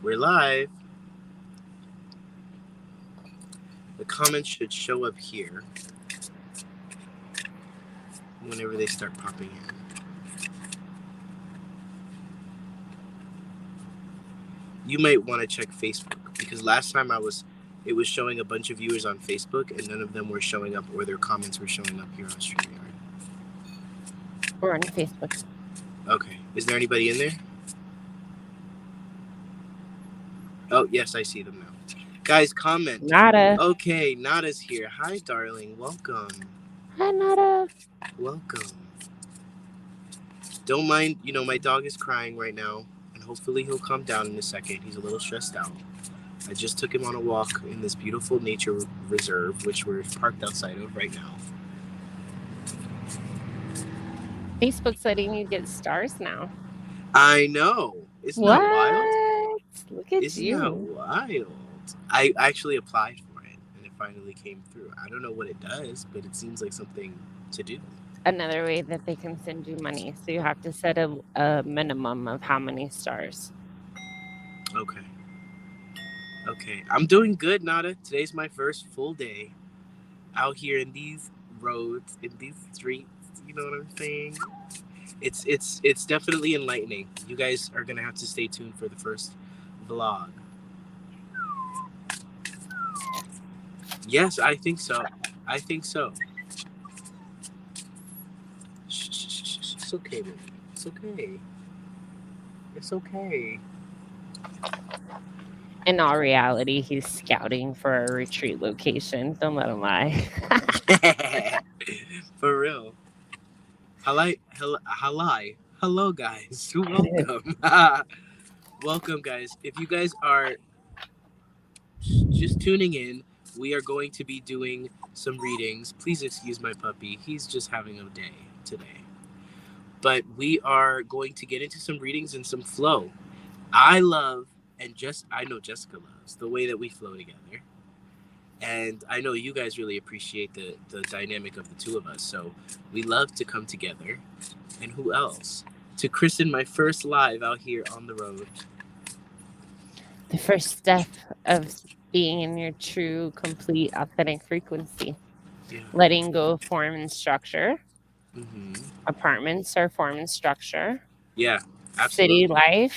We're live. The comments should show up here whenever they start popping in. You might want to check Facebook because last time it was showing a bunch of viewers on Facebook and none of them were showing up or their comments were showing up here on StreamYard. Or on Facebook. Okay. Is there anybody in there? Oh, yes, I see them now. Guys, comment. Nada. Okay, Nada's here. Hi, darling. Welcome. Hi, Nada. Welcome. Don't mind, my dog is crying right now, and hopefully he'll calm down in a second. He's a little stressed out. I just took him on a walk in this beautiful nature reserve, which we're parked outside of right now. Facebook's letting you get stars now. I know. Isn't that wild? Look at Isn't you. that wild? I actually applied for it, and it finally came through. I don't know what it does, but it seems like something to do. Another way that they can send you money. So you have to set a minimum of how many stars. Okay. I'm doing good, Nada. Today's my first full day out here in these roads, in these streets. You know what I'm saying? It's definitely enlightening. You guys are gonna have to stay tuned for the first vlog. Yes, I think so. Shh. It's okay, baby. It's okay. In all reality, he's scouting for a retreat location. Don't let him lie. For real. Hello, guys. Welcome. Welcome, guys. If you guys are just tuning in, we are going to be doing some readings. Please excuse my puppy. He's just having a day today. But we are going to get into some readings and some flow. I love, and I know Jessica loves, the way that we flow together. And I know you guys really appreciate the dynamic of the two of us. So we love to come together. And who else? To christen my first live out here on the road. The first step of being in your true, complete, authentic frequency. Yeah. Letting go of form and structure. Mm-hmm. Apartments are form and structure. Yeah, absolutely.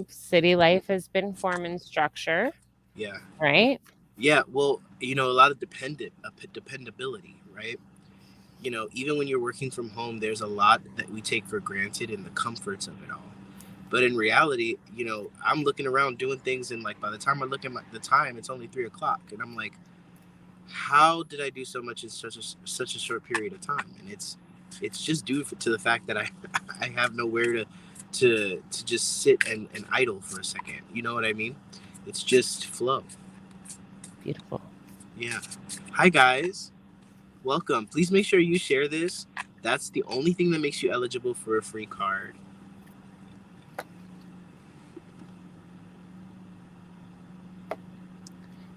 City life has been form and structure. Yeah. Right? Yeah, well, a lot of dependability, right? Even when you're working from home, there's a lot that we take for granted in the comforts of it all. But in reality, I'm looking around doing things, and like by the time I look at the time, it's only 3:00, and I'm like, how did I do so much in such a short period of time? And it's just due to the fact that I have nowhere to just sit and idle for a second. You know what I mean? It's just flow. Beautiful. Yeah. Hi, guys. Welcome. Please make sure you share this. That's the only thing that makes you eligible for a free card.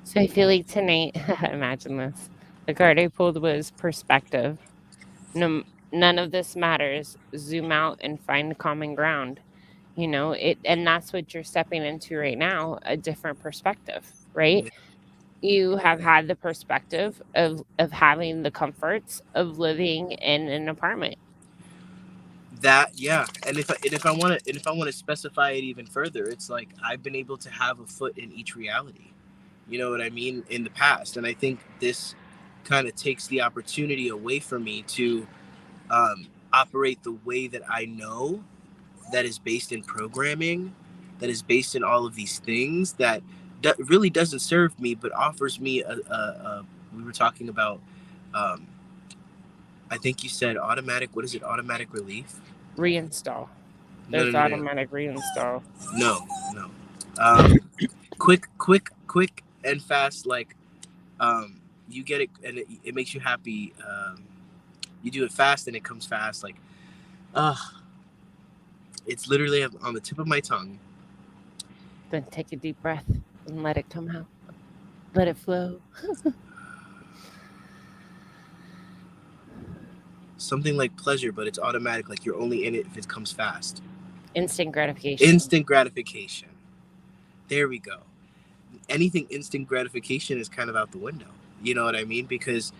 So I feel like tonight, imagine this. The card I pulled was perspective. None of this matters. Zoom out and find common ground. And that's what you're stepping into right now, a different perspective, right? Yeah. You have had the perspective of having the comforts of living in an apartment. Yeah. And if I want to specify it even further, it's like I've been able to have a foot in each reality. You know what I mean? In the past. And I think this kind of takes the opportunity away from me to operate the way that I know, that is based in programming, that is based in all of these things that really doesn't serve me, but offers me we were talking about, I think you said automatic, what is it? Automatic relief? Reinstall. No. Automatic reinstall. No. Quick and fast, like, you get it and it makes you happy. You do it fast and it comes fast, like, it's literally on the tip of my tongue. Then take a deep breath and let it come out. Let it flow. Something like pleasure, but it's automatic, like you're only in it if it comes fast. Instant gratification. There we go. Anything instant gratification is kind of out the window. You know what I mean? Because,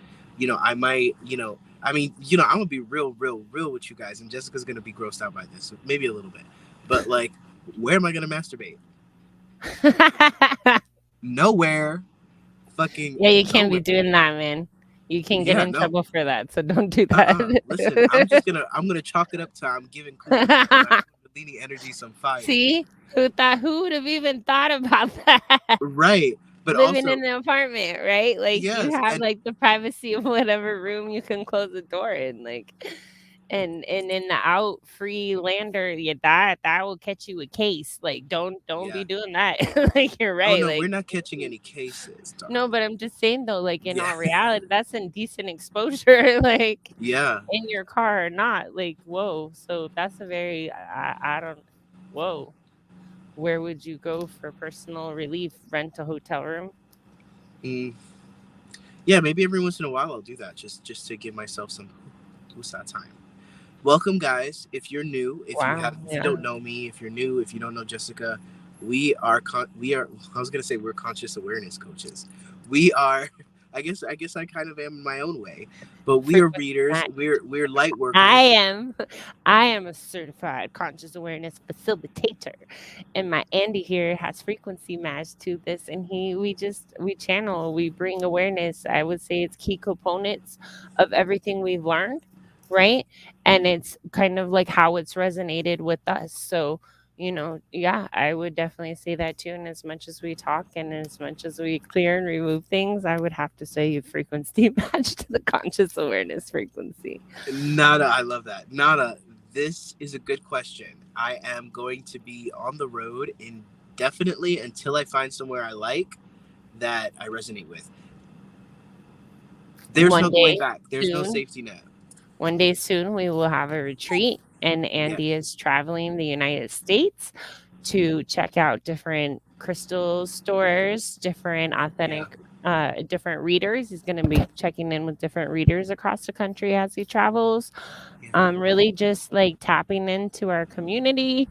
I might, I'm gonna be real with you guys, and Jessica's gonna be grossed out by this, maybe a little bit. But like, where am I gonna masturbate? Nowhere. Fucking Yeah, you can't be nowhere. doing that, man. You can get Yeah, in no. trouble for that, so don't do that. Listen, I'm gonna chalk it up to I'm giving coupons. All right, leaning energy some fire. See? Who would have even thought about that? Right, but Living also in an apartment, right? Like, you yes, have, and like, the privacy of whatever room you can close the door in, like, and in the out free lander, yeah, that will catch you a case. Like, don't yeah. be doing that. Like, you're Oh right, no, like, we're not catching any cases, no, darling. but I'm just saying though, like, in Yeah, all reality, that's indecent exposure, like, yeah. in your car or not, like, whoa. So that's a very I don't whoa. Where would you go for personal relief? Rent a hotel room? Mm, yeah, maybe every once in a while I'll do that just to give myself some who's that time. Welcome, guys. If you're new, Wow, if you yeah. don't know me, if you're new, if you don't know Jessica, we are. I was gonna say we're conscious awareness coaches. We are. I guess I kind of am in my own way, but we are Frequency readers. match. We're light I workers. am I am a certified conscious awareness facilitator, and my Andy here has frequency match to this, and we channel, we bring awareness. I would say it's key components of everything we've learned, right? And it's kind of like how it's resonated with us. So, yeah, I would definitely say that too. And as much as we talk and as much as we clear and remove things, I would have to say you frequency match to the conscious awareness frequency. Nada, I love that. Nada, this is a good question. I am going to be on the road indefinitely until I find somewhere I like that I resonate with. There's One no going day back. There's no soon, safety net. one day soon, we will have a retreat, and Yeah, Andy is traveling the United States to check out different crystal stores, different yeah, authentic, different readers. He's going to be checking in with different readers across the country as he travels. yeah. Really just like tapping into our community,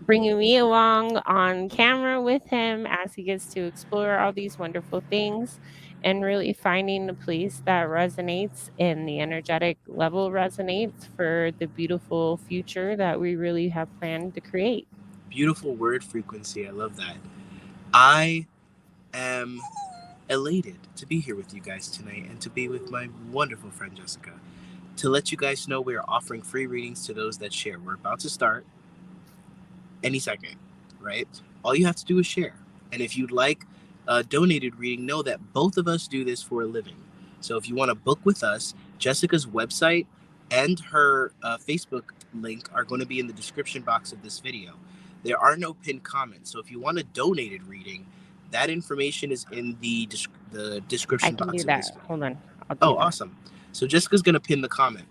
bringing me along on camera with him as he gets to explore all these wonderful things, and really finding the place that resonates and the energetic level resonates for the beautiful future that we really have planned to create. Beautiful word frequency. I love that. I am elated to be here with you guys tonight and to be with my wonderful friend Jessica. To let you guys know, we are offering free readings to those that share. We're about to start any second, right? All you have to do is share. And if you'd like a donated reading, know that both of us do this for a living. So if you want to book with us, Jessica's website and her Facebook link are going to be in the description box of this video. There are no pinned comments. So if you want a donated reading, that information is in the I description can do box of that. this video. Hold on. I'll do Oh, that. awesome. So Jessica's going to pin the comment.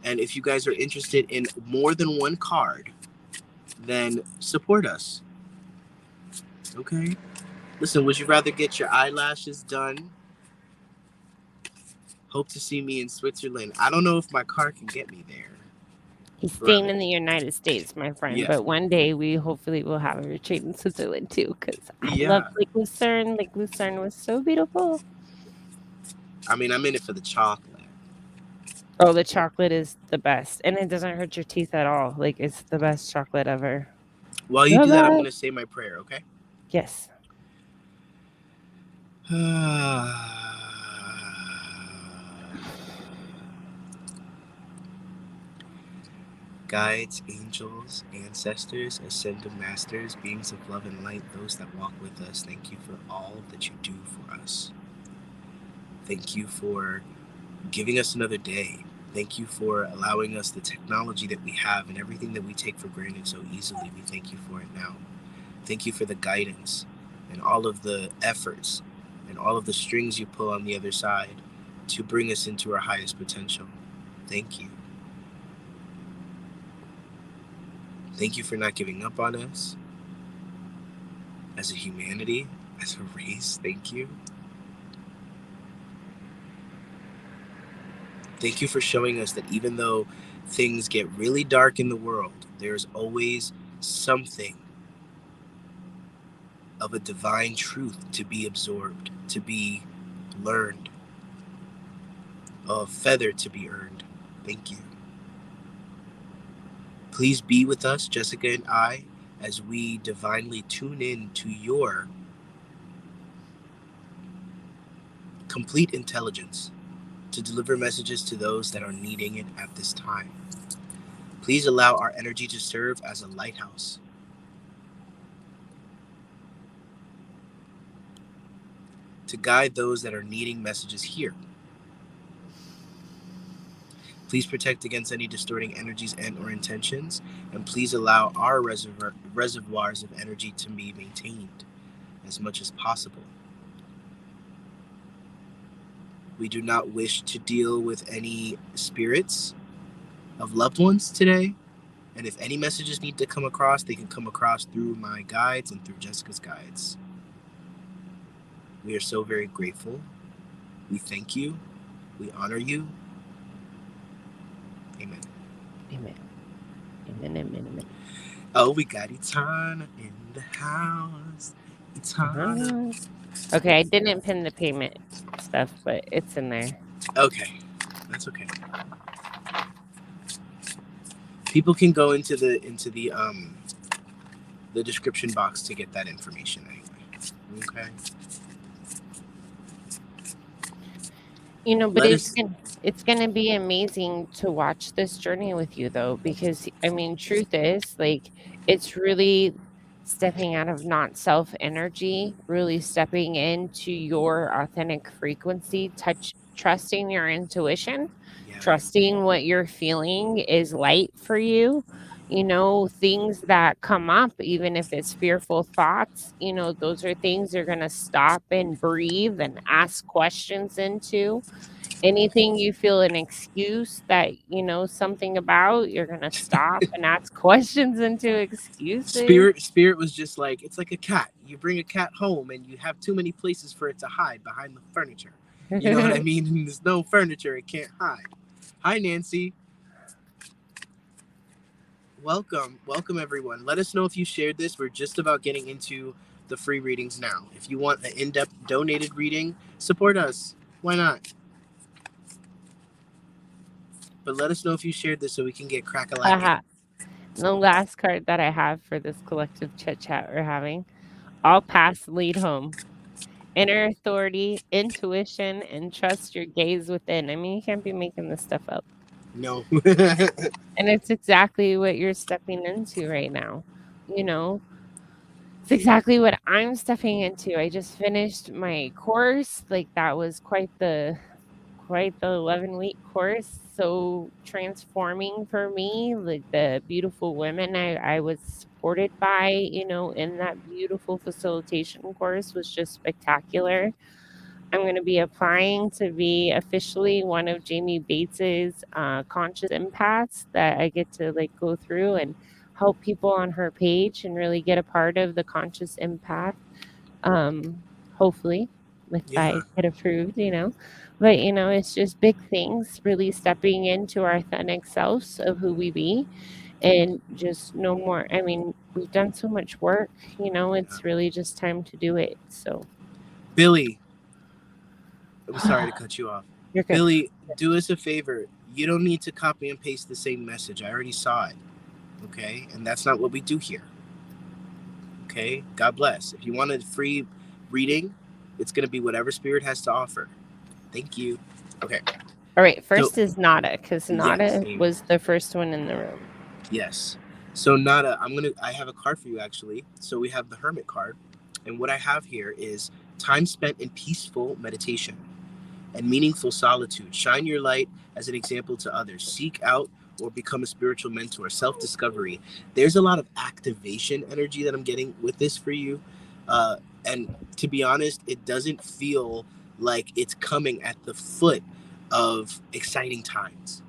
And if you guys are interested in more than one card, then support us. Okay? Listen, would you rather get your eyelashes done? Hope to see me in Switzerland. I don't know if my car can get me there. He's staying Right. in the United States, my friend, Yeah. but one day we hopefully will have a retreat in Switzerland too, because I love Yeah. Lake Lucerne. Lake Lucerne was so beautiful. I mean, I'm in it for the chocolate. Oh, the chocolate is the best, and it doesn't hurt your teeth at all. Like, it's the best chocolate ever. While you The do that, I'm going to best. say my prayer, okay? Yes. Guides, angels, ancestors, ascended masters, beings of love and light, those that walk with us, thank you for all that you do for us. Thank you for giving us another day. Thank you for allowing us the technology that we have and everything that we take for granted so easily. We thank you for it now. Thank you for the guidance and all of the efforts and all of the strings you pull on the other side to bring us into our highest potential. Thank you. Thank you for not giving up on us as a humanity, as a race. Thank you. Thank you for showing us that even though things get really dark in the world, there's always something of a divine truth to be absorbed, to be learned, a feather to be earned. Thank you. Please be with us, Jessica and I, as we divinely tune in to your complete intelligence to deliver messages to those that are needing it at this time. Please allow our energy to serve as a lighthouse to guide those that are needing messages here. Please protect against any distorting energies and or intentions, and please allow our reservoirs of energy to be maintained as much as possible. We do not wish to deal with any spirits of loved ones today, and if any messages need to come across, they can come across through my guides and through Jessica's guides. We are so very grateful. We thank you. We honor you. Amen. Amen. Amen, amen, amen. Oh, we got Etana in the house. Etana. Okay, I didn't pin the payment stuff, but it's in there. Okay, that's okay. People can go into the description box to get that information anyway. Okay. You know, but it's gonna be amazing to watch this journey with you though, because I mean, truth is, like, it's really stepping out of not self energy, really stepping into your authentic frequency, trusting your intuition, Yeah. trusting what you're feeling is light for you. You know, things that come up, even if it's fearful thoughts, you know, those are things you're gonna stop and breathe and ask questions into. Anything you feel an excuse that you know something about, you're gonna stop and ask questions into excuses. Spirit was just like, it's like a cat. You bring a cat home and you have too many places for it to hide behind the furniture. You know what I mean? And there's no furniture, it can't hide. Hi, Nancy. Welcome everyone. Let us know if you shared this. We're just about getting into the free readings now. If you want an in-depth donated reading, support us. Why not? But let us know if you shared this so we can get crack-a-lacking. The last card that I have for this collective chit chat we're having, all paths lead home. Inner authority, intuition, and trust your gaze within. I mean, you can't be making this stuff up. No. And it's exactly what you're stepping into right now. You know, it's exactly what I'm stepping into. I just finished my course. Like, that was quite the 11-week course, so transforming for me. Like, the beautiful women I was supported by, you know, in that beautiful facilitation course was just spectacular. I'm going to be applying to be officially one of Jamie Bates's conscious empaths that I get to like go through and help people on her page and really get a part of the conscious empath. Hopefully, if I get approved, you know. But you know, it's just big things, really stepping into our authentic selves of who we be, and just no more. I mean, we've done so much work, you know. It's really just time to do it. So, Billy, I'm sorry to cut you off. you're good. Billy, do us a favor. You don't need to copy and paste the same message. I already saw it. Okay? And that's not what we do here. Okay? God bless. If you want a free reading, it's going to be whatever Spirit has to offer. Thank you. Okay. All right. First is Nada, because Nada Yes. was the first one in the room. Yes. So Nada, I have a card for you actually. So we have the Hermit card. And what I have here is time spent in peaceful meditation and meaningful solitude. Shine your light as an example to others. Seek out or become a spiritual mentor. Self-discovery. There's a lot of activation energy that I'm getting with this for you. And to be honest, it doesn't feel like it's coming at the foot of exciting times.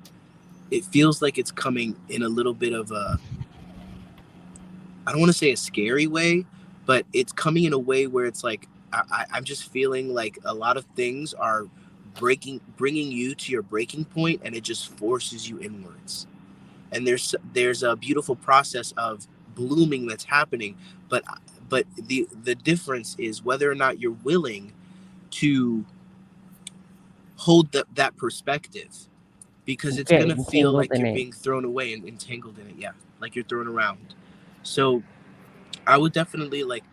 It feels like it's coming in a little bit of a, I don't want to say a scary way, but it's coming in a way where it's like, I'm just feeling like a lot of things are bringing you to your breaking point, and it just forces you inwards. And there's a beautiful process of blooming that's happening, but the difference is whether or not you're willing to hold that perspective, because it's Get gonna feel entangled like in you're it. being thrown away and entangled in it. Yeah, like you're thrown around. So I would definitely like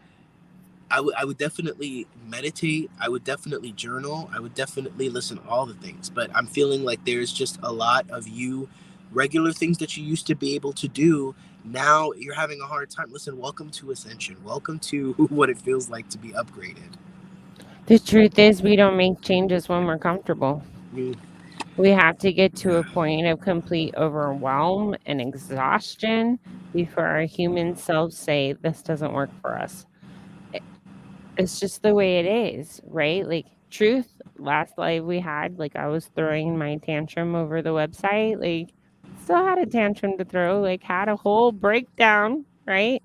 I would definitely meditate. I would definitely journal. I would definitely listen to all the things. But I'm feeling like there's just a lot of you regular things that you used to be able to do. Now you're having a hard time. Listen, welcome to Ascension. Welcome to what it feels like to be upgraded. The truth is, we don't make changes when we're comfortable. Mm, We have to get to a point of complete overwhelm and exhaustion before our human selves say, "This doesn't work for us." I It's just the way it is, right? Like, truth, last live we had, like, I was throwing my tantrum over the website, like, still had a tantrum to throw, like, had a whole breakdown, right?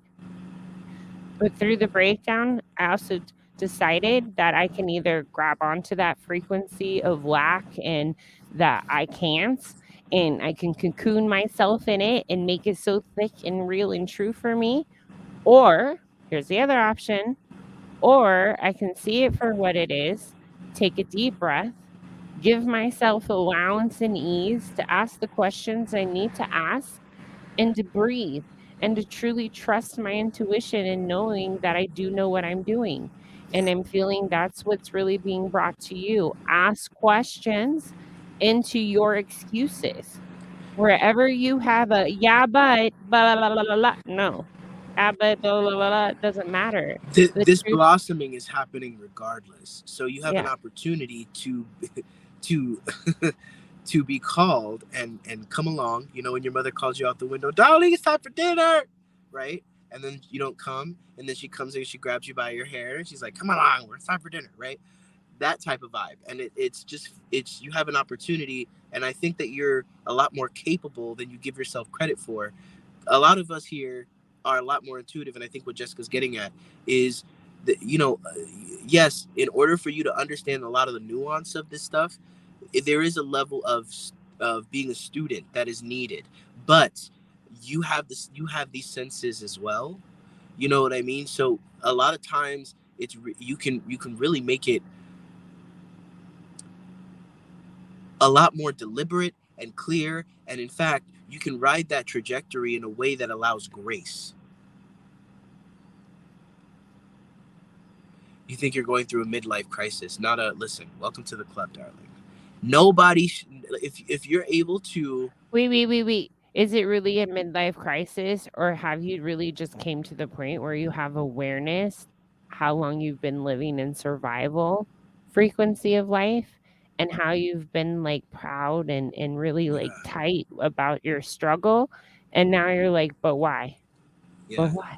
But through the breakdown, I also decided that I can either grab onto that frequency of lack and that I can't, and I can cocoon myself in it and make it so thick and real and true for me. Or here's the other option, or I can see it for what it is, take a deep breath, give myself allowance and ease to ask the questions I need to ask and to breathe and to truly trust my intuition and knowing that I do know what I'm doing. And I'm feeling that's what's really being brought to you. Ask questions into your excuses. Wherever you have a yeah, but blah, blah, blah, blah, blah, no. Yeah, but blah, blah, blah, blah, doesn't matter. The this truth, blossoming is happening regardless. So you have an yeah. opportunity to to to be called and come along. You know, when your mother calls you out the window, darling, it's time for dinner, right? And then you don't come, and then she comes and she grabs you by your hair, and she's like, "Come along, it's time for dinner," right? That type of vibe, and it's just it's you have an opportunity, and I think that you're a lot more capable than you give yourself credit for. A lot of us here are a lot more intuitive, and I think what Jessica's getting at is that, yes, in order for you to understand a lot of the nuance of this stuff, there is a level of being a student that is needed, but you have these senses as well. You know what I mean? So a lot of times you can really make it a lot more deliberate and clear, and in fact you can ride that trajectory in a way that allows grace. You think you're going through a midlife crisis, not a listen. Welcome to the club, darling. Nobody, if you're able to, Wait. Is it really a midlife crisis, or have you really just came to the point where you have awareness how long you've been living in survival frequency of life and how you've been like proud and really like yeah, tight about your struggle, and now you're like, but why? yeah. But why?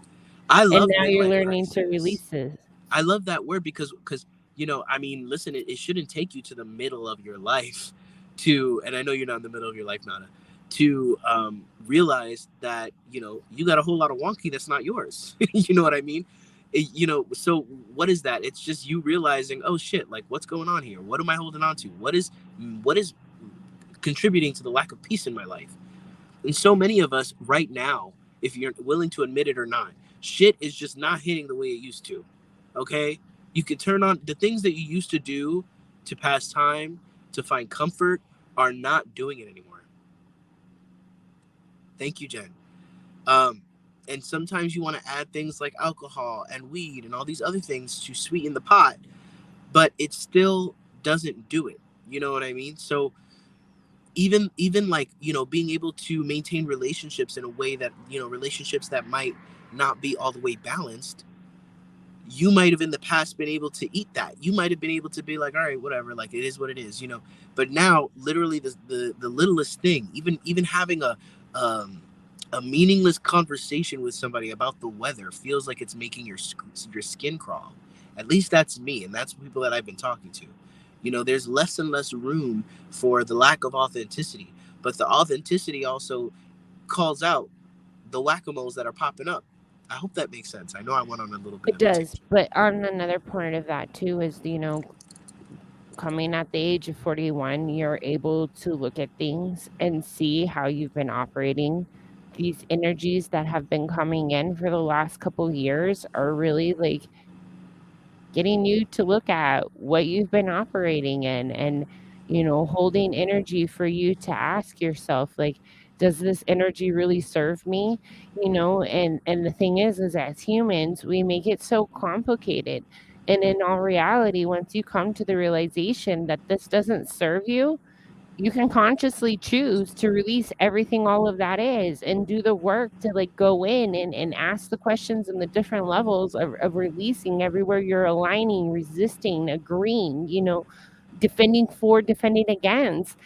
I And love now you're midlife learning to crisis. release it. I love that word because I mean, listen, it shouldn't take you to the middle of your life to, and I know you're not in the middle of your life, Nana, to realize that you got a whole lot of wonky that's not yours. You know what I mean? So what is that? It's just you realizing, oh shit, like what's going on here? What am I holding on to? What is contributing to the lack of peace in my life? And so many of us right now, if you're willing to admit it or not, shit is just not hitting the way it used to. Okay? You can turn on the things that you used to do to pass time, to find comfort, are not doing it anymore. Thank you, Jen. Um, and sometimes you want to add things like alcohol and weed and all these other things to sweeten the pot, but it still doesn't do it. You know what I mean? So even like being able to maintain relationships in a way that relationships that might not be all the way balanced, you might have in the past been able to eat that. You might have been able to be like, all right, whatever, like it is what it is. But now literally the littlest thing, even having a meaningless conversation with somebody about the weather feels like it's making your skin crawl. At least that's me, and that's people that I've been talking to. There's less and less room for the lack of authenticity, but the authenticity also calls out the whack-a-moles that are popping up. I hope that makes sense. I know I went on a little bit It of a does, tangent. but on another point of that too is, coming at the age of 41, you're able to look at things and see how you've been operating these energies that have been coming in for the last couple years are really like getting you to look at what you've been operating in and, holding energy for you to ask yourself, like, does this energy really serve me? And the thing is as humans, we make it so complicated. And in all reality, once you come to the realization that this doesn't serve you, you can consciously choose to release everything all of that is and do the work to like go in and ask the questions and the different levels of releasing everywhere you're aligning, resisting, agreeing, defending for, defending against,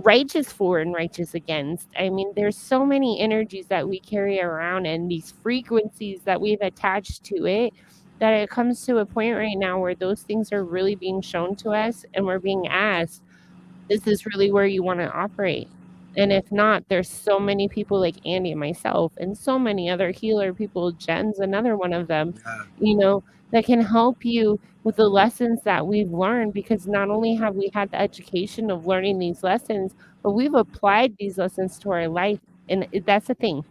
righteous for and righteous against. I mean, there's so many energies that we carry around and these frequencies that we've attached to it that it comes to a point right now where those things are really being shown to us and we're being asked, this is really where you wanna operate. And if not, there's so many people like Andy and myself and so many other healer people, Jen's another one of them, Yeah. you know, that can help you with the lessons that we've learned because not only have we had the education of learning these lessons, but we've applied these lessons to our life, and that's the thing.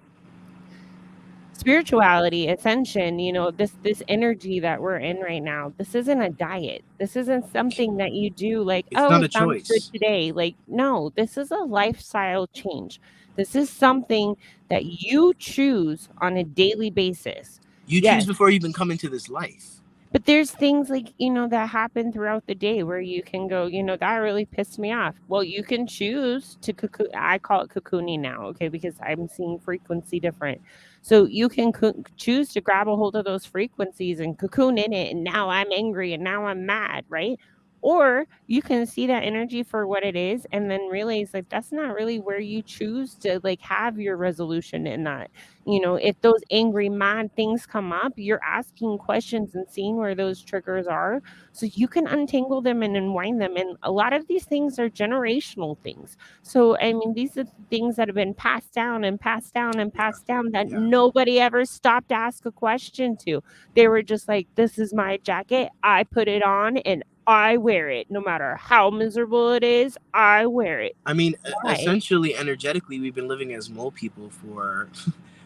Spirituality, ascension, this energy that we're in right now, this isn't a diet. This isn't something that you do like, It's "Oh, not a it sounds good choice. today." Like, no, this is a lifestyle change. This is something that you choose on a daily basis. You choose Yes. before you even come into this life. But there's things like, that happen throughout the day where you can go, "That really pissed me off." Well, you can choose to I call it cocooning now, okay, because I'm seeing frequency different. So you can choose to grab a hold of those frequencies and cocoon in it, and now I'm angry and now I'm mad, right? Or you can see that energy for what it is and then realize like that's not really where you choose to like have your resolution in that. If those angry, mad things come up, you're asking questions and seeing where those triggers are so you can untangle them and unwind them. And a lot of these things are generational things. So, I mean, these are the things that have been passed down and passed down and Yeah. passed down that Yeah. nobody ever stopped to ask a question to. They were just like, this is my jacket. I put it on and I wear it. No matter how miserable it is, I wear it. I mean, Why? essentially, energetically, we've been living as mole people for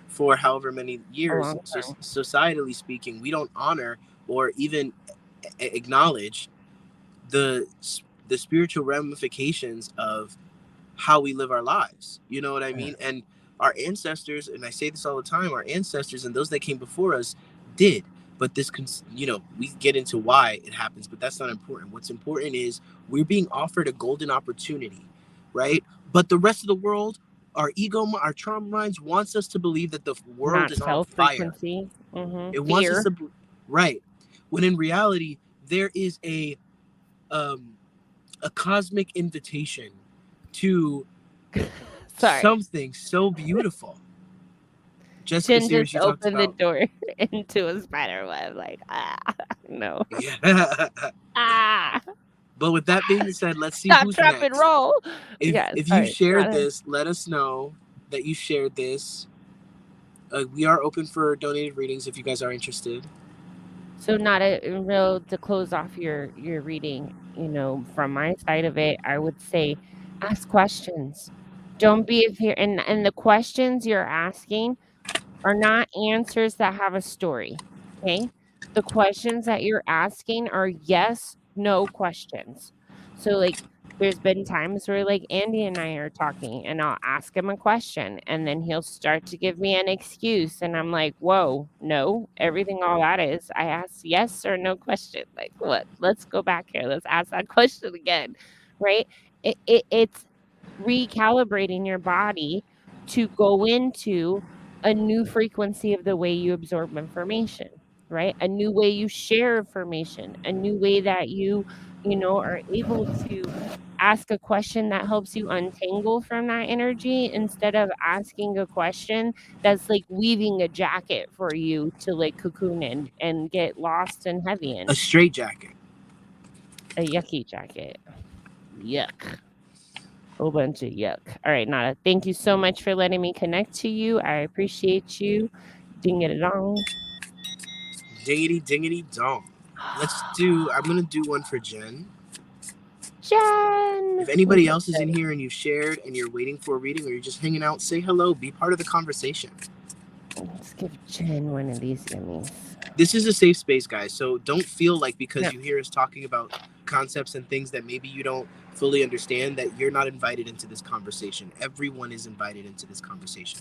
for however many A years. long So, time. societally speaking, we don't honor or even acknowledge the the spiritual ramifications of how we live our lives. You know what I mean? And our ancestors, and I say this all the time, our ancestors and those that came before us did. But this, we get into why it happens, but that's not important. What's important is we're being offered a golden opportunity, right? But the rest of the world, our ego, our trauma minds wants us to believe that the world Not is on self fire. frequency. Mhm. It wants us Fear. to, right? When in reality, there is um, a cosmic invitation to Sorry. something so beautiful. Jessica Jen just series you talked opened the about. door into a spider web, like, "Ah, no. Yeah. Ah, But with that being said, let's see stop, who's drop, and next. roll." If Yeah, if you sorry. shared Not a this, let us know that you shared this. We are open for donated readings if you guys are interested. so not a real to close off your reading, from my side of it, I would say ask questions. Don't be a fear and the questions you're asking are not answers that have a story, okay? The questions that you're asking are yes, no questions. So, like, there's been times where, like, Andy and I are talking, and I'll ask him a question, and then he'll start to give me an excuse, and I'm like, "Whoa, no, everything all that is, I asked yes or no question. Like, what? Let's go back here. Let's ask that question again." Right? It's recalibrating your body to go into a new frequency of the way you absorb information, right? A new way you share information, a new way that are able to ask a question that helps you untangle from that energy instead of asking a question that's like weaving a jacket for you to like cocoon in and get lost and heavy A in. straight jacket. A yucky jacket. Yuck. Whole bunch of yuck. All right, Nada, thank you so much for letting me connect to you. I appreciate you. Ding it dong. Dingity dingity dong. I'm gonna do one for Jen. Jen. If anybody Okay, else is in good. here and you've shared and you're waiting for a reading or you're just hanging out, say hello, be part of the conversation. Let's give Jen one of these yummies. This is a safe space, guys. So don't feel like No, because you hear us talking about concepts and things that maybe you don't fully understand that you're not invited into this conversation. Everyone is invited into this conversation.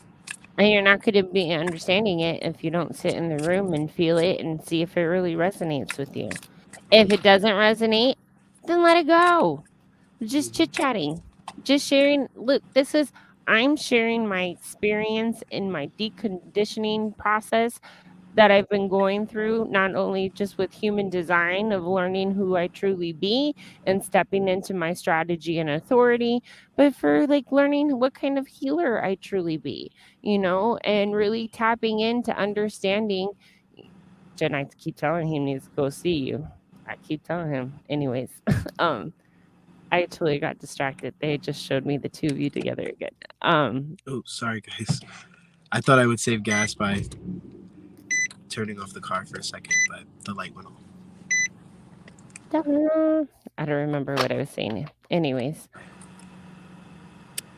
and you're not going to be understanding it if you don't sit in the room and feel it and see if it really resonates with you. If it doesn't resonate, then let it go. Just Mm-hmm. chit chatting, just sharing. Look, I'm sharing my experience in my deconditioning process that I've been going through, not only just with human design of learning who I truly be and stepping into my strategy and authority, but for like learning what kind of healer I truly be, and really tapping into understanding. Jen, I keep telling him he needs to go see you. I keep telling him. Anyways, I totally got distracted. They just showed me the two of you together again. Oh, sorry, guys. I thought I would save gas by turning off the car for a second, but the light went off. I don't remember what I was saying. Anyways,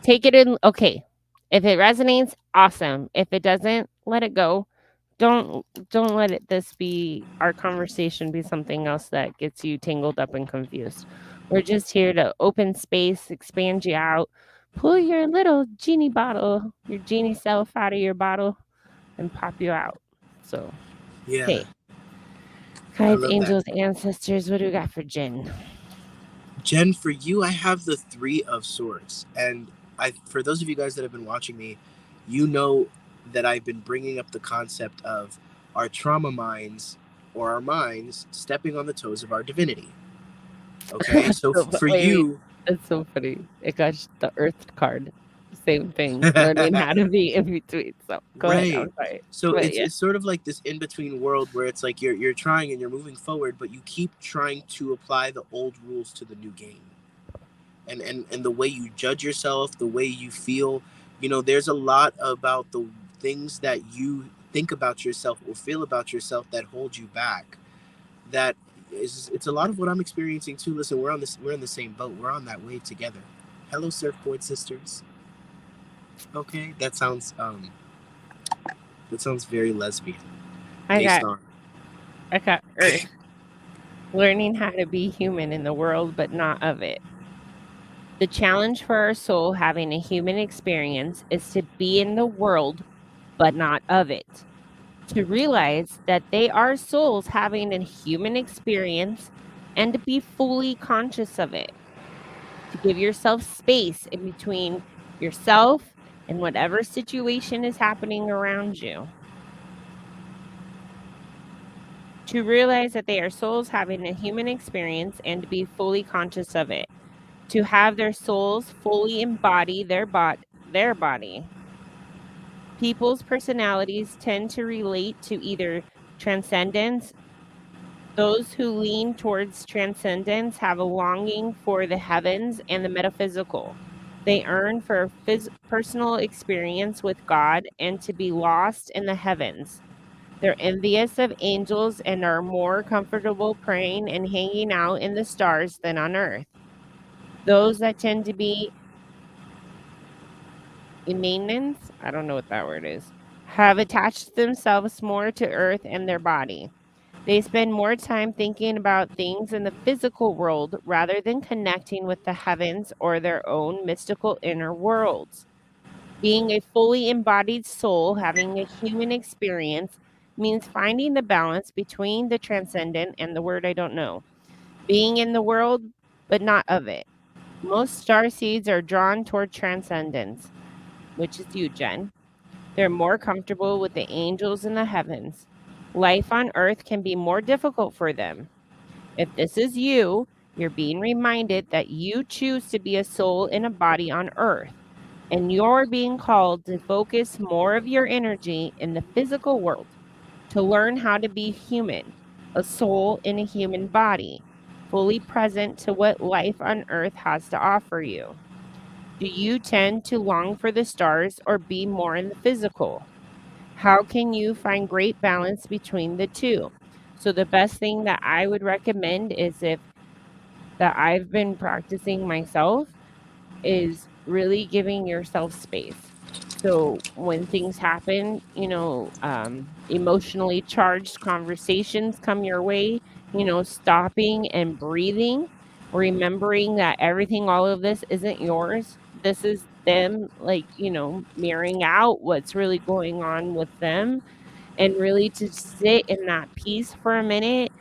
take it in. Okay, if it resonates, awesome. If it doesn't, let it go. Don't let this be our conversation be something else that gets you tangled up and confused. We're just here to open space, expand you out, pull your little genie bottle, your genie self out of your bottle, and pop you out. So, Yeah, hey, I guides, love that. angels, ancestors, what do we got for Jen? Jen, for you, I have the Three of Swords. And for those of you guys that have been watching me, you know that I've been bringing up the concept of our trauma minds or our minds stepping on the toes of our divinity. Okay, That's so so fu for wait, you, that's so funny. It got the Earth card. Same thing, learning how to be in between. So, go ahead, I'm right. sorry. So But it's yeah. it's sort of like this in between world where it's like you're trying and you're moving forward, but you keep trying to apply the old rules to the new game. And the way you judge yourself, the way you feel, there's a lot about the things that you think about yourself or feel about yourself that hold you back. That it's a lot of what I'm experiencing too. Listen, we're in the same boat. We're on that wave together. Hello, surfboard sisters. Okay, that sounds very lesbian I based got on I got Earth, learning how to be human in the world, but not of it. The challenge for our soul having a human experience is to be in the world, but not of it. To realize that they are souls having a human experience and to be fully conscious of it. To give yourself space in between yourself and whatever situation is happening around you. To realize that they are souls having a human experience and to be fully conscious of it. To have their souls fully embody their body. People's personalities tend to relate to either transcendence. Those who lean towards transcendence have a longing for the heavens and the metaphysical. They yearn for personal experience with God and to be lost in the heavens. They're envious of angels and are more comfortable praying and hanging out in the stars than on earth. Those that tend to be immanence, I don't know what that word is, have attached themselves more to earth and their body. They spend more time thinking about things in the physical world rather than connecting with the heavens or their own mystical inner worlds. Being a fully embodied soul having a human experience means finding the balance between the transcendent and the word I don't know. Being in the world, but not of it. Most star seeds are drawn toward transcendence, which is you, Jen. They're more comfortable with the angels in the heavens. Life on earth can be more difficult for them. If this is you, you're being reminded that you choose to be a soul in a body on earth, and you're being called to focus more of your energy in the physical world, to learn how to be human, a soul in a human body, fully present to what life on earth has to offer you. Do you tend to long for the stars or be more in the physical? How can you find great balance between the two? So the best thing that I would recommend is if that I've been practicing myself is really giving yourself space. So when things happen, emotionally charged conversations come your way, stopping and breathing, remembering that everything, all of this isn't yours. This is them, like, mirroring out what's really going on with them, and really to sit in that peace for a minute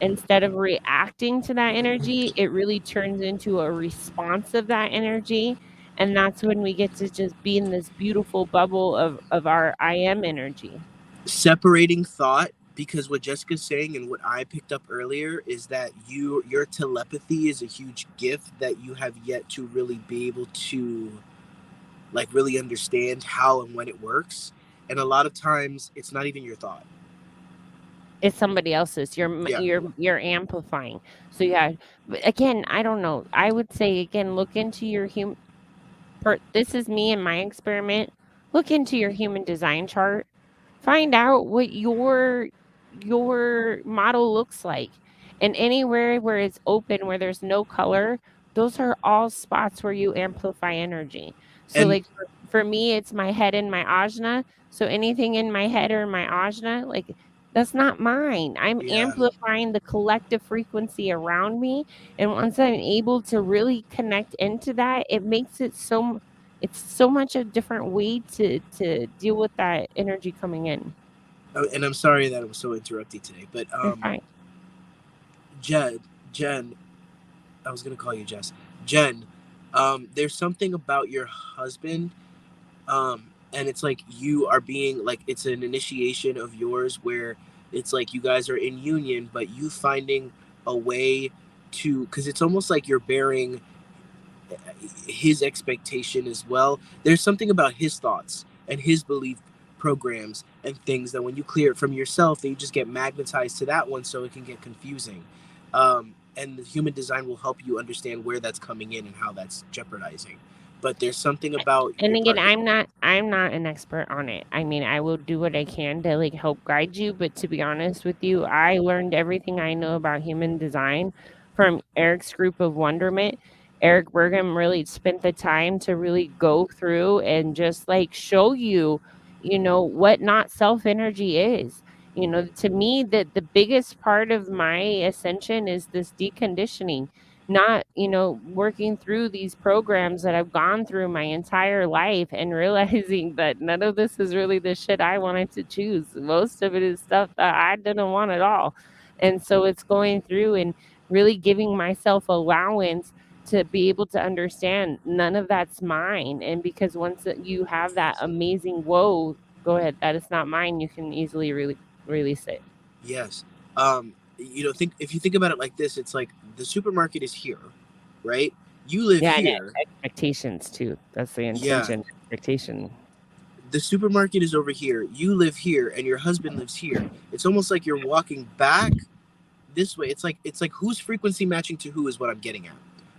instead of reacting to that energy. It really turns into a response of that energy, and that's when we get to just be in this beautiful bubble of our I am energy. Separating thought, because what Jessica's saying and what I picked up earlier is that your telepathy is a huge gift that you have yet to really be able to like really understand how and when it works. And a lot of times it's not even your thought. It's somebody else's. Yeah. You're amplifying. So yeah, but again, I don't know. I would say again, look into your this is me and my experiment. Look into your human design chart. Find out what your model looks like. And anywhere where it's open, where there's no color, those are all spots where you amplify energy. So And like for me, it's my head and my ajna. So anything in my head or my ajna, like that's not mine. I'm yeah, amplifying the collective frequency around me. And once I'm able to really connect into that, it makes it it's so much a different way to deal with that energy coming in. and I'm sorry that I was so interrupty today, but You're fine. Jen, Jen, I was gonna call you Jess. Jen, there's something about your husband, and it's like you are being like it's an initiation of yours where it's like you guys are in union, but you finding a way to, because it's almost like you're bearing his expectation as well. There's something about his thoughts and his belief programs and things that when you clear it from yourself, then you just get magnetized to that one, so it can get confusing. And the human design will help you understand where that's coming in and how that's jeopardizing. But there's something about And your again, partner. I'm not an expert on it. I mean, I will do what I can to like help guide you, but to be honest with you, I learned everything I know about human design from Eric's group of wonderment. Eric Bergam really spent the time to really go through and just like show you, what not self energy is. To me, the biggest part of my ascension is this deconditioning, not, working through these programs that I've gone through my entire life and realizing that none of this is really the shit I wanted to choose. Most of it is stuff that I didn't want at all. And so it's going through and really giving myself allowance to be able to understand none of that's mine. And because once you have that amazing whoa, go ahead, that is not mine, you can easily really release it. Yes. Think if you think about it like this, it's like the supermarket is here, right? You live Yeah, and here. expectations too. That's the Yeah. intention, expectation. The supermarket is over here. You live here, and your husband lives here. It's almost like you're walking back this way. It's like who's frequency matching to who is what I'm getting at,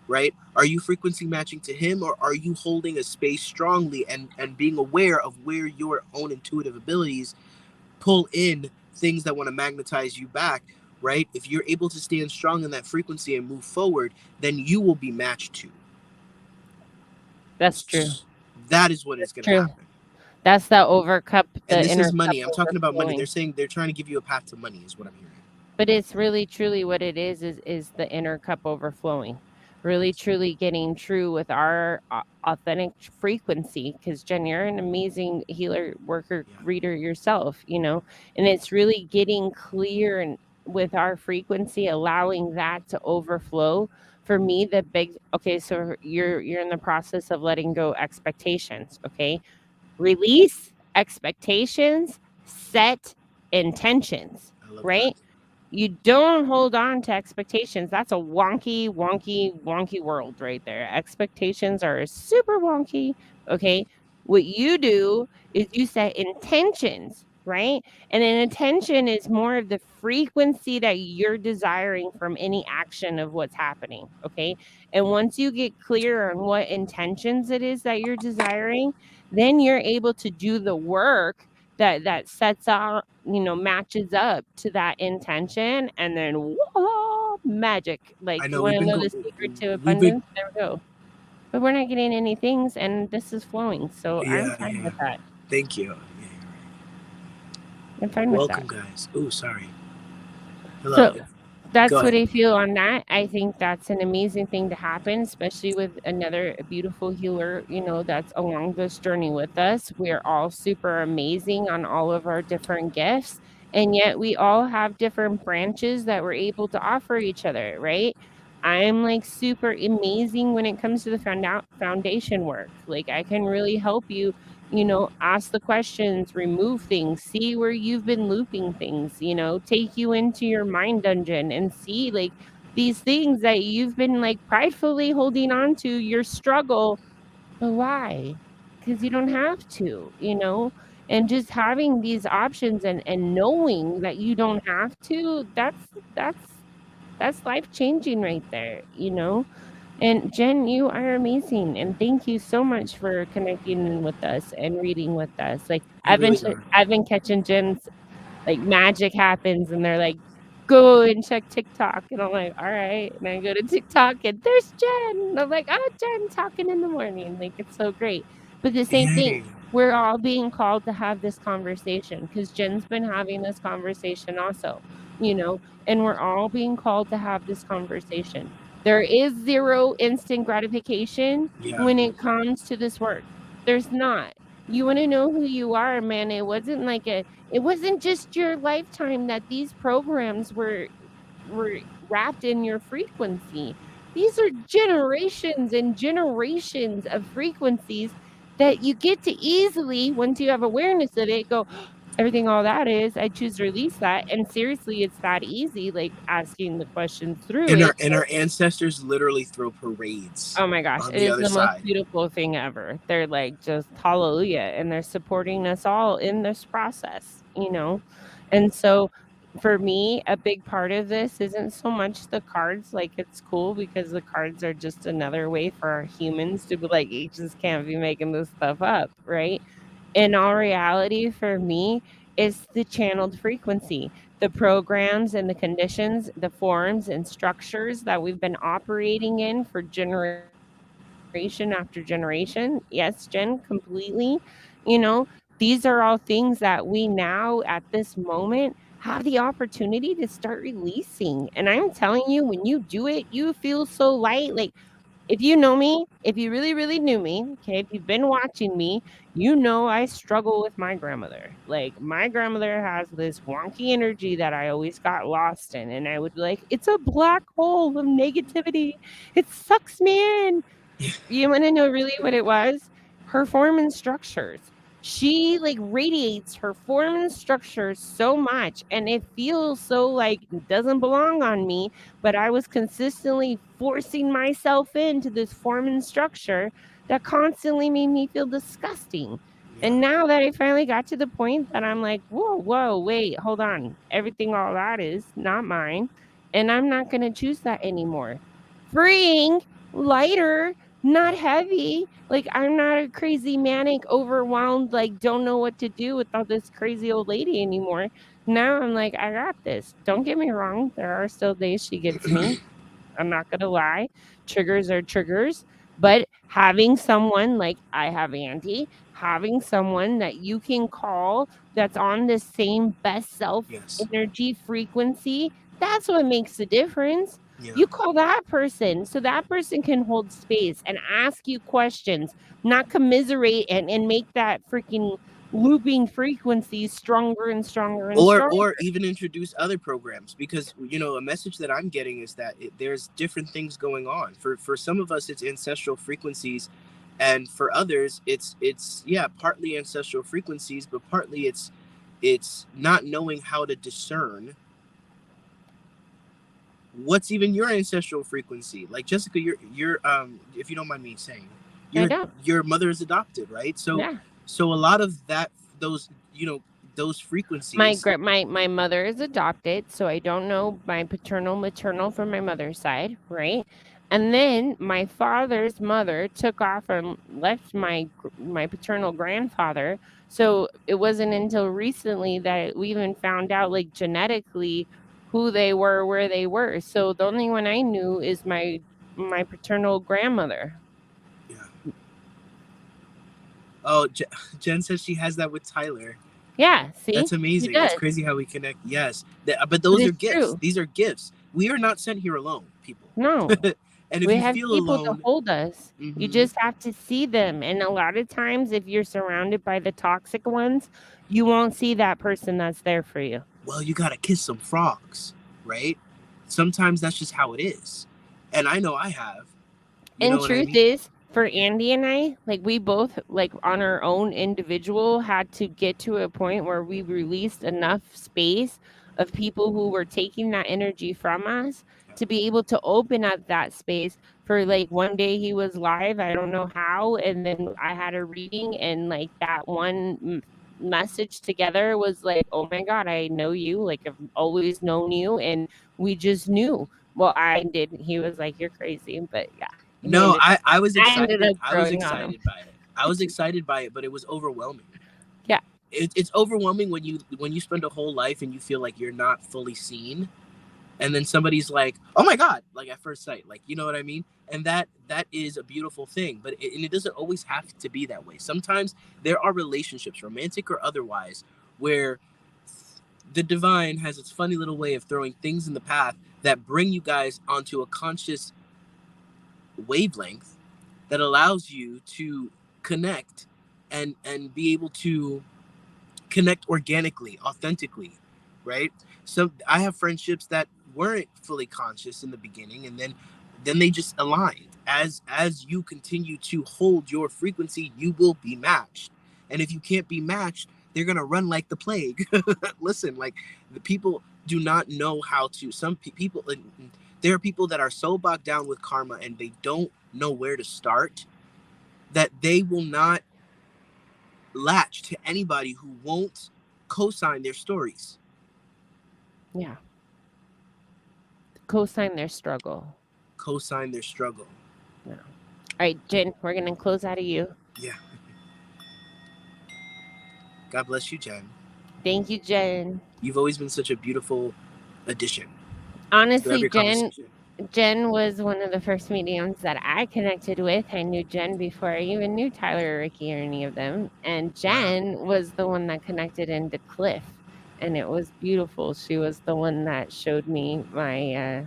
right? Are you frequency matching to him, or are you holding a space strongly and being aware of where your own intuitive abilities pull in things that want to magnetize you back, right? If you're able to stand strong in that frequency and move forward, then you will be matched to. That's true. That is what is That's going to true. happen. That's the over cup, And the this inner is cup money. I'm talking about money. They're overflowing. saying they're trying to give you a path to money, is what I'm hearing. But it's really truly what it is the inner cup overflowing. Really truly getting true with our authentic frequency. Because Jen, you're an amazing healer, worker, Yeah. reader yourself, and it's really getting clear and with our frequency, allowing that to overflow. For me, the big okay, so you're in the process of letting go expectations. Okay, release expectations, set intentions, I love that. right? You don't hold on to expectations. That's a wonky, wonky, wonky world right there. Expectations are super wonky. Okay. What you do is you set intentions, right? And an intention is more of the frequency that you're desiring from any action of what's happening. Okay. And once you get clear on what intentions it is that you're desiring, then you're able to do the work that sets out, matches up to that intention, and then voila, magic. Like, I you know wanna know the secret to we've been abundance? There we go. But we're not getting any things, and this is flowing, so I'm yeah, fine yeah. with that. Thank you. Yeah, you're I'm right. fine with that. Welcome, guys. Oh, sorry. Hello. So that's Go what ahead. I feel on that. I think that's an amazing thing to happen, especially with another beautiful healer, that's along this journey with us. We're all super amazing on all of our different gifts, and yet we all have different branches that we're able to offer each other, right? I'm like super amazing when it comes to the foundation work. Like, I can really help you, ask the questions, remove things, see where you've been looping things, take you into your mind dungeon and see like these things that you've been like pridefully holding on to, your struggle. But why? Because you don't have to. And just having these options and knowing that you don't have to, that's life changing right there. And Jen, you are amazing, and thank you so much for connecting in with us and reading with us. Like, You really are. I've been catching Jen's like magic happens and they're like, go and check TikTok. And I'm like, all right. And I go to TikTok and there's Jen. And I'm like, oh, Jen talking in the morning. Like, it's so great. But the same thing, Hey. we're all being called to have this conversation because Jen's been having this conversation also, and we're all being called to have this conversation. There is zero instant gratification Yeah. when it comes to this work. There's not. You want to know who you are, man. It wasn't just your lifetime that these programs were wrapped in your frequency. These are generations and generations of frequencies that you get to easily, once you have awareness of it, go, everything all that is, I choose to release that. And seriously, it's that easy, like asking the questions through And it. our ancestors literally throw parades Oh my gosh, on it the is other the most side. beautiful thing ever. They're like just hallelujah, and they're supporting us all in this process. And so for me, a big part of this isn't so much the cards, like it's cool because the cards are just another way for our humans to be like, you just can't be making this stuff up, right? In all reality, for me, is the channeled frequency, the programs and the conditions, the forms and structures that we've been operating in for generation after generation. Yes, Jen, completely. You know, these are all things that we now at this moment have the opportunity to start releasing. And I'm telling you, when you do it, you feel so light. Like, if you know me, if you really, really knew me, okay, if you've been watching me, you know I struggle with my grandmother. Like, my grandmother has this wonky energy that I always got lost in. And I would be like, it's a black hole of negativity. It sucks me in. You wanna know really what it was? Her form and structures. She, like, radiates her form and structures so much, and it feels so, like, doesn't belong on me, but I was consistently forcing myself into this form and structure that constantly made me feel disgusting. Yeah. And now that I finally got to the point that I'm like, "Whoa, whoa, wait, hold on. Everything all that is not mine, and I'm not gonna choose that anymore." Freeing, lighter, not heavy. Like, I'm not a crazy manic, overwhelmed, like, don't know what to do with all this crazy old lady anymore. Now I'm like, I got this. Don't get me wrong. There are still days she gets me. I'm not gonna lie. Triggers are triggers, but having someone like I have Andy, having someone that you can call that's on the same best self Yes. energy frequency, that's what makes the difference. Yeah. You call that person so that person can hold space and ask you questions, not commiserate and make that freaking looping frequency stronger and stronger and stronger. Or even introduce other programs, because a message that I'm getting is that there's different things going on. For some of us it's ancestral frequencies, and for others it's yeah, partly ancestral frequencies, but partly it's not knowing how to discern what's even your ancestral frequency. Like, Jessica, you're if you don't mind me saying, I your don't. your mother is adopted, right? So Yeah. so a lot of that, those those My frequencies. gra my mother is adopted, so I don't know my paternal, maternal from my mother's side, right? And then my father's mother took off and left my paternal grandfather, so it wasn't until recently that we even found out, like, genetically who they were, where they were. So the only one I knew is my paternal grandmother. Yeah. Oh, Jen says she has that with Tyler. Yeah, see? That's She amazing. It's does. crazy how we connect. Yes, but But those are it's gifts. true. These are gifts. We are not sent here alone, people. No. And if We you have feel people to alone, hold us. You hmm just have to see them, and a lot of times, if you're surrounded by the toxic ones, you won't see that person that's there for you. well, you gotta kiss some frogs, right? Sometimes that's just how it is. And I know I have. You know And what I truth mean? is, for Andy and I, like we both, like on our own individual, had to get to a point where we released enough space of people who were taking that energy from us to be able to open up that space for like one day he was live, I don't know how, and then I had a reading and like that one message together was like, oh my god, I know you, like I've always known you, and we just knew. Well, I did. He was like, you're crazy, but yeah, he No, ended I was I ended excited. up I was growing on him. excited by it. I was excited by it, but it was overwhelming. Yeah. It's overwhelming when you spend a whole life and you feel like you're not fully seen, and then somebody's like, "Oh my god!" Like at first sight, like you know what I mean. And that is a beautiful thing, but and it doesn't always have to be that way. Sometimes there are relationships, romantic or otherwise, where the divine has its funny little way of throwing things in the path that bring you guys onto a conscious wavelength that allows you to connect and be able to connect organically, authentically, right? So I have friendships that weren't fully conscious in the beginning, and then they just aligned. As you continue to hold your frequency, you will be matched. And if you can't be matched, they're gonna run like the plague. Listen, like the people do not know how to. Some people, there are people that are so bogged down with karma and they don't know where to start that they will not latch to anybody who won't co-sign their stories. Yeah. Co-sign their struggle. Co-sign their struggle. Yeah. All right, Jen, we're gonna close out of you. Yeah. God bless you, Jen. Thank you, Jen. You've always been such a beautiful addition to Honestly, every conversation. Jen was one of the first mediums that I connected with. I knew Jen before I even knew Tyler or Ricky or any of them. And Wow. Jen was the one that connected into Cliff. And it was beautiful. She was the one that showed me my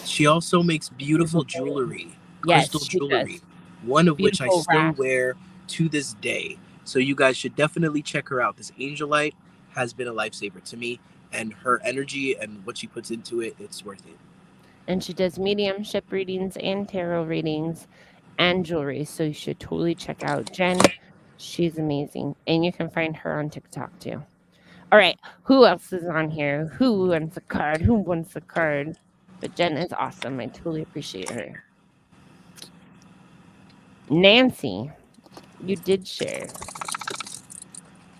She also makes beautiful beautiful ring. jewelry, Yes, crystal she does. jewelry, one of which I Beautiful still wrap. wear to this day. So you guys should definitely check her out. This Angelite has been a lifesaver to me, and her energy and what she puts into it, it's worth it. And she does mediumship readings and tarot readings and jewelry. So you should totally check out Jen. She's amazing. And you can find her on TikTok too. All right. Who else is on here? Who wants a card? Who wants a card? But Jen is awesome. I totally appreciate her. Nancy, you did share.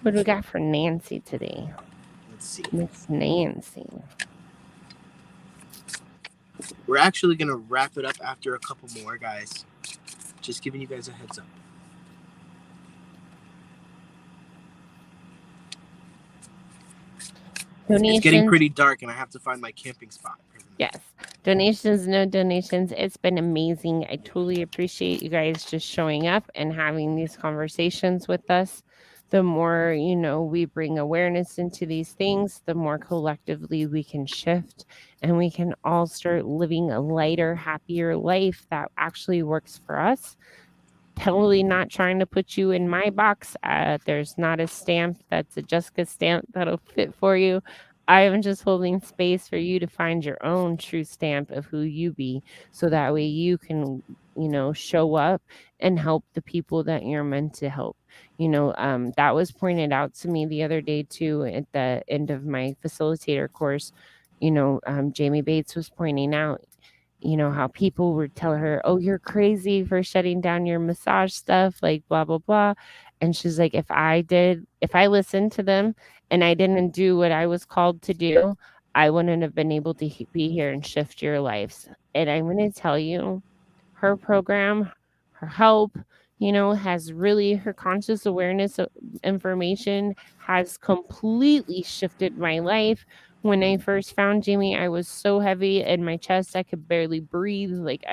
What do we got for Nancy today? Let's see. Miss Nancy. We're actually gonna wrap it up after a couple more, guys. Just giving you guys a heads up. It's getting Donations. pretty dark, and I have to find my camping spot. Yes. Donations, no donations. It's been amazing. I totally appreciate you guys just showing up and having these conversations with us. The more, we bring awareness into these things, the more collectively we can shift and we can all start living a lighter, happier life that actually works for us. Totally not trying to put you in my box. There's not a stamp that's a Jessica stamp that'll fit for you. I am just holding space for you to find your own true stamp of who you be so that way you can, show up and help the people that you're meant to help. That was pointed out to me the other day too at the end of my facilitator course. Jamie Bates was pointing out how people would tell her, "Oh, you're crazy for shutting down your massage stuff, like blah blah blah." And she's like, if I listened to them and I didn't do what I was called to do, I wouldn't have been able to be here and shift your lives." And I'm going to tell you, her program, her help, has really her conscious awareness of information has completely shifted my life When I first found Jamie, I was so heavy in my chest, I could barely breathe. Like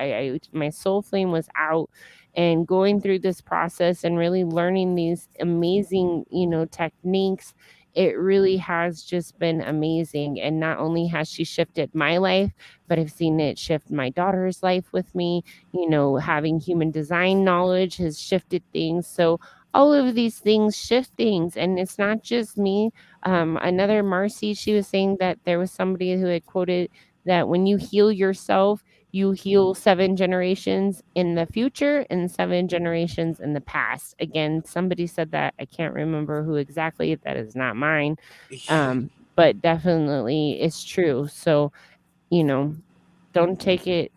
my soul flame was out. And going through this process and really learning these amazing, techniques, it really has just been amazing. And not only has she shifted my life, but I've seen it shift my daughter's life with me. Having human design knowledge has shifted things. So all of these things shift things. And it's not just me. Another Marcy, she was saying that there was somebody who had quoted that when you heal yourself, you heal 7 generations in the future and 7 generations in the past. Again, somebody said that. I can't remember who exactly. That is not mine. But definitely it's true. So, you know, don't take it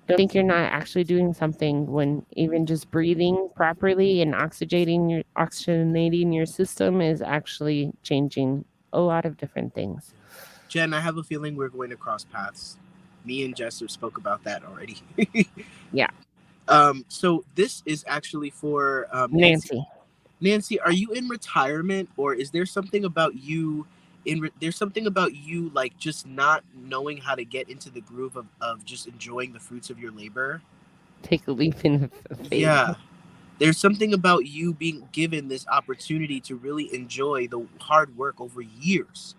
don't think you're not actually doing something when even just breathing properly and oxygenating your system is actually changing a lot of different things. Jen, I have a feeling we're going to cross paths. Me and Jester spoke about that already. Yeah. So this is actually for Nancy. Nancy. Nancy, are you in retirement, or is there something about you there's something about you like just not knowing how to get into the groove of just enjoying the fruits of your labor? Take a leap in faith. Yeah. There's something about you being given this opportunity to really enjoy the hard work over years.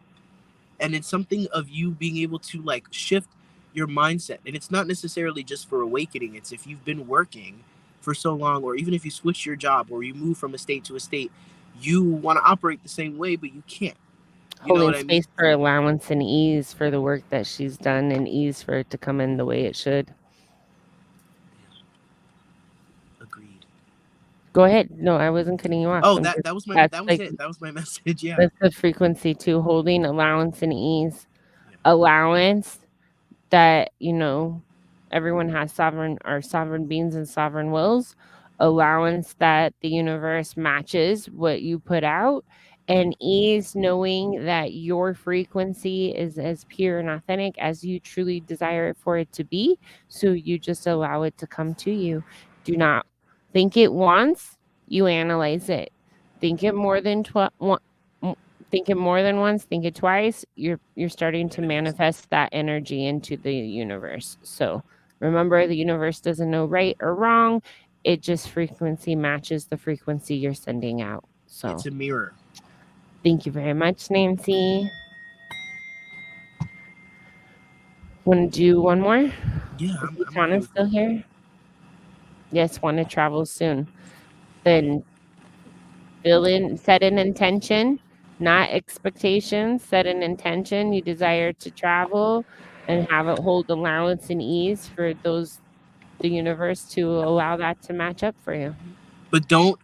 And it's something of you being able to like shift your mindset. And it's not necessarily just for awakening. It's if you've been working for so long, or even if you switch your job or you move from a state to a state, you want to operate the same way, but you can't. You know Holding what I mean? space for allowance and ease for the work that she's done and ease for it to come in the way it should. Agreed. Go ahead. No, I wasn't cutting you off. Oh, that was my That's that was like it. That was my message. Yeah. that's the frequency too. Holding allowance and ease. Yeah. Allowance that, everyone has sovereign beings and sovereign wills, allowance that the universe matches what you put out, and ease knowing that your frequency is as pure and authentic as you truly desire it for it to be. So you just allow it to come to you. Do not think it once, you analyze it. Think it more than think it more than once, think it twice, you're starting to manifest that energy into the universe. So remember, the universe doesn't know right or wrong. It just frequency matches the frequency you're sending out. It's So a mirror. thank you very much, Nancy. Want to do one more? Yeah, Is I'm okay Itana with still one more. here? Yes, want to travel soon. Then set an intention, not expectations. Set an intention. You desire to travel and have it hold allowance and ease for the universe to allow that to match up for you. But don't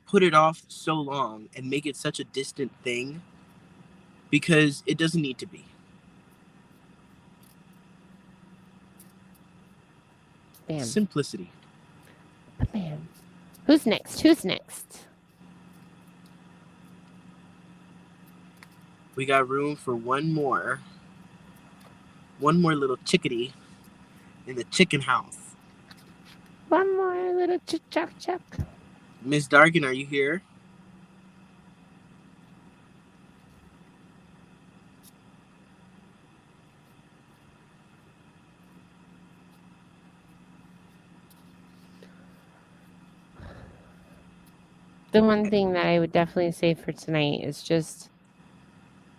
put it off so long and make it such a distant thing, because it doesn't need to be. Bam. Simplicity. Bam. Who's next? Who's next? We got room for one more little chickadee in the chicken house. One more little chuck. Miss Dargan, are you here? The one thing that I would definitely say for tonight is just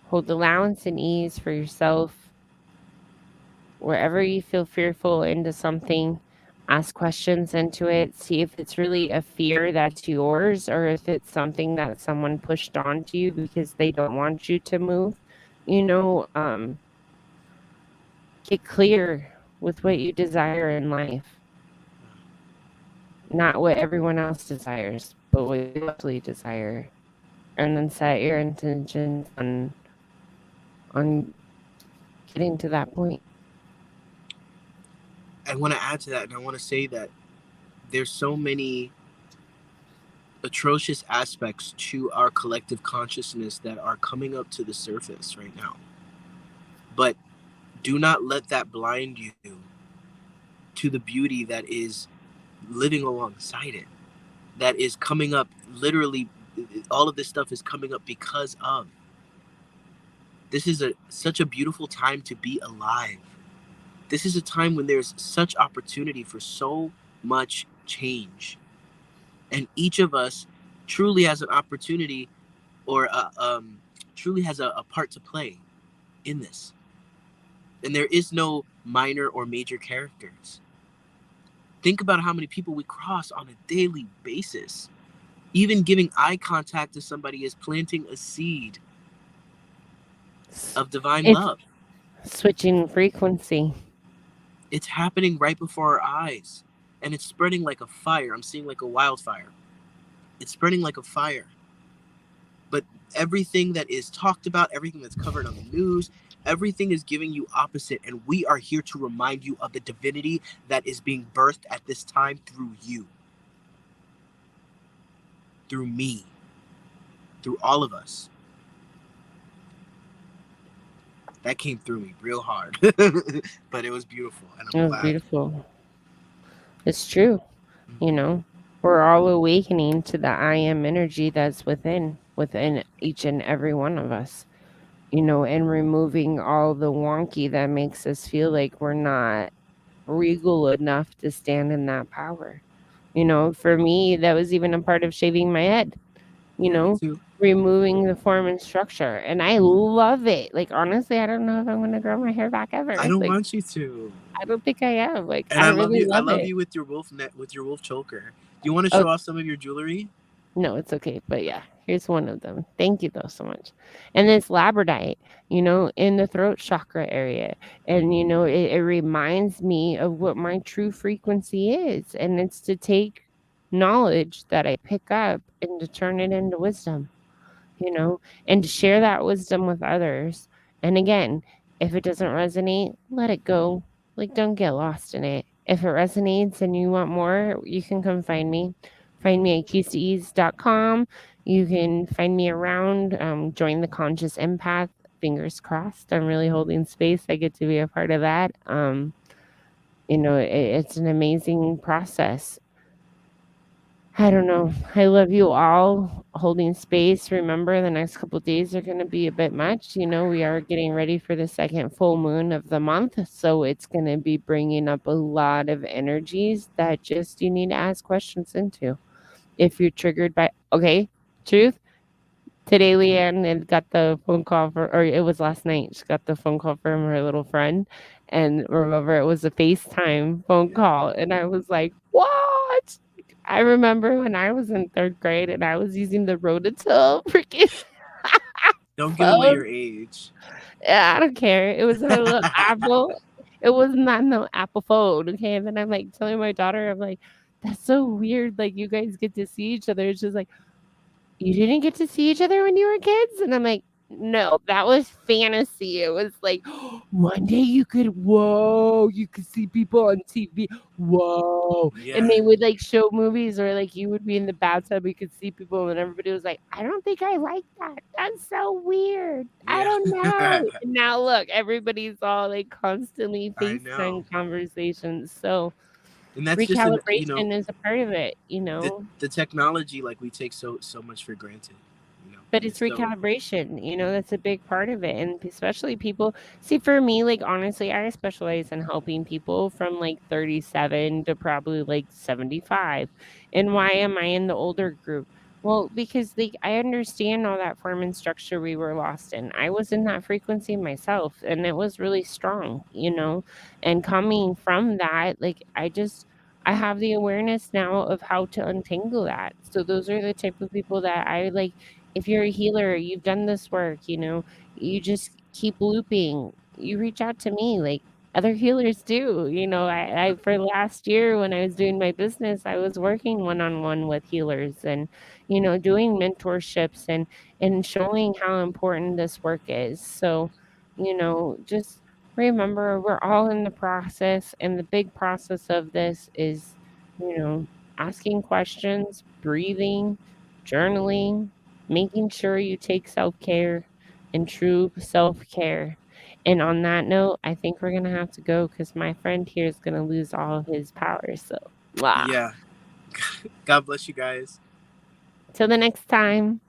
hold allowance and ease for yourself. Wherever you feel fearful into something, ask questions into it. See if it's really a fear that's yours or if it's something that someone pushed onto you because they don't want you to move. You know, get clear with what you desire in life. Not what everyone else desires, but what you actually desire. And then set your intentions on getting to that point. I want to add to that, and I want to say that there's so many atrocious aspects to our collective consciousness that are coming up to the surface right now. But do not let that blind you to the beauty that is living alongside it, that is coming up literally. All of this stuff is coming up because of. This is such a beautiful time to be alive. This is a time when there's such opportunity for so much change. And each of us truly has an opportunity or truly has a part to play in this. And there is no minor or major characters. Think about how many people we cross on a daily basis. Even giving eye contact to somebody is planting a seed of divine It's love. switching frequency. It's happening right before our eyes. And it's spreading like a fire. I'm seeing like a wildfire. It's spreading like a fire. But everything that is talked about, everything that's covered on the news, everything is giving you opposite. And we are here to remind you of the divinity that is being birthed at this time through you, through me, through all of us. That came through me real hard. But it was beautiful. And It I'm was glad. beautiful. It's true. You know, we're all awakening to the I am energy that's within each and every one of us, you know, and removing all the wonky that makes us feel like we're not regal enough to stand in that power. You know, for me, that was even a part of shaving my head, you Yeah, me know, too. removing the form and structure. And I love it. Like, honestly, I don't know if I'm going to grow my hair back I ever. don't Like, want you to. I don't think I am. Like, And I I love really you. I love love it. you with your wolf net, with your wolf choker. Do you want to Oh, show off some of your jewelry? no, it's okay. But yeah, here's one of them. Thank you though so much. And this labradorite, you know, in the throat chakra area. And you know, it reminds me of what my true frequency is. And it's to take knowledge that I pick up and to turn it into wisdom, you know, and to share that wisdom with others. And again, if it doesn't resonate, let it go. Like, don't get lost in it. If it resonates and you want more, you can come find me. Find me at Keys2Ease.com. You can find me around, join the Conscious Empath. Fingers crossed. I'm really holding space. I get to be a part of that. You know, it's an amazing process. I don't know. I love you all holding space. Remember, the next couple days are going to be a bit much. You know, we are getting ready for the second full moon of the month. So it's going to be bringing up a lot of energies that just you need to ask questions into. If you're triggered by, okay, truth. Today, Leanne had got the phone call or it was last night. She got the phone call from her little friend. And remember, it was a FaceTime phone call. And I was like, what? I remember when I was in third grade and I was using the Rototil freaking Don't give away phone. your age. Yeah, I don't care. It was a little Apple. It was not no Apple phone. Okay. And then I'm like telling my daughter, I'm like, that's so weird. Like, you guys get to see each other. It's just like, you didn't get to see each other when you were kids? And I'm like, no, that was fantasy. It was like, one day you could see people on TV. Whoa. And Yeah, they would like show movies or like you would be in the bathtub, you could see people, and everybody was like, I don't think I like that. That's so weird. I yeah. don't know. And now look, everybody's all like constantly I know. FaceTime conversations. So And that's just recalibration is a part of it, you the know? the technology, like, we take so much for granted. But And it's so recalibration, you know, that's a big part of it, and especially people see, for me, like, honestly, I specialize in helping people from, like, 37 to probably, like, 75, and why am I in the older group? Well, because, like, I understand all that form and structure we were lost in. I was in that frequency myself, and it was really strong, you know, and coming from that, like, I have the awareness now of how to untangle that, so those are the type of people that I, like, if you're a healer, you've done this work, you know, you just keep looping. You reach out to me like other healers do. You know, I for last year when I was doing my business, I was working one-on-one with healers and, you know, doing mentorships and showing how important this work is. So, you know, just remember we're all in the process, and the big process of this is, you know, asking questions, breathing, journaling, making sure you take self-care and true self-care. And on that note, I think we're gonna have to go because my friend here is gonna lose all of his power. So, mwah. yeah. God bless you guys. Till the next time.